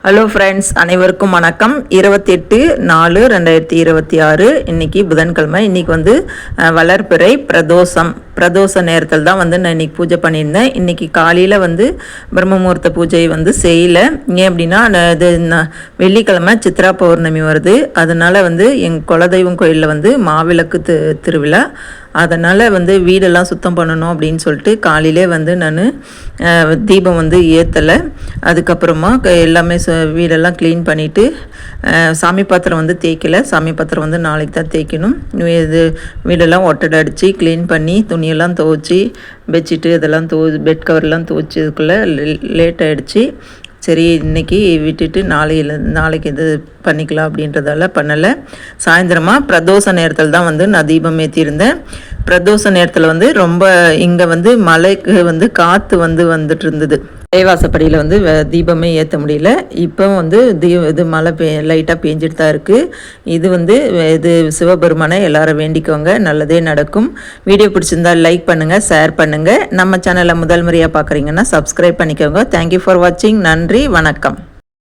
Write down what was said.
Hello friends, அனைவருக்கும் வணக்கம். 28/4/2026 இன்னைக்கு புதன்கிழமை. இன்னைக்கு வந்து வளர்பிறை பிரதோஷ நேரத்தில் தான் வந்து நான் இன்றைக்கி பூஜை பண்ணியிருந்தேன். இன்றைக்கி காலையில் வந்து பிரம்மமுகூர்த்த பூஜை வந்து செய்யலை. ஏன் அப்படின்னா வெள்ளிக்கிழமை சித்ரா பௌர்ணமி வருது. அதனால் வந்து எங்கள் குலதெய்வம் கோயிலில் வந்து மாவிளக்கு திருவிழா. அதனால் வந்து வீடெல்லாம் சுத்தம் பண்ணணும் அப்படின்னு சொல்லிட்டு காலையிலே வந்து நான் தீபம் வந்து ஏற்றலை. அதுக்கப்புறமா எல்லாமே வீடெல்லாம் க்ளீன் பண்ணிவிட்டு சாமி பாத்திரம் வந்து தேய்க்கலை. சாமி பாத்திரம் வந்து நாளைக்கு தான் தேய்க்கணும். இது வீடெல்லாம் ஒட்டடை அடித்து க்ளீன் பண்ணி துணியெல்லாம் துவைச்சி பெட்ஷீட்டு இதெல்லாம் பெட் கவர்லாம் துவைச்சதுக்குள்ளே லேட் ஆகிடுச்சு. சரி, இன்றைக்கி விட்டுட்டு நாளைக்கு இது பண்ணிக்கலாம் அப்படின்றதால பண்ணலை. சாயந்தரமாக பிரதோஷ நேரத்தில் தான் வந்து நான் தீபம் ஏற்றியிருந்தேன். பிரதோஷ நேரத்தில் வந்து ரொம்ப இங்கே வந்து மலைக்கு வந்து காற்று வந்துட்டு இருந்தது. தேவாசப்படியில் வந்து தீபமே ஏற்ற முடியல. இப்போ வந்து இது மழை லைட்டாக பேஞ்சிட்டு தான் இருக்குது. இது சிவபெருமானை எல்லாரும் வேண்டிக்கோங்க, நல்லதே நடக்கும். வீடியோ பிடிச்சிருந்தால் லைக் பண்ணுங்கள், ஷேர் பண்ணுங்கள். நம்ம சேனலை முதல் முறையாக பார்க்குறீங்கன்னா சப்ஸ்கிரைப் பண்ணிக்கோங்க. தேங்க்யூ ஃபார் வாட்சிங். நன்றி, வணக்கம்.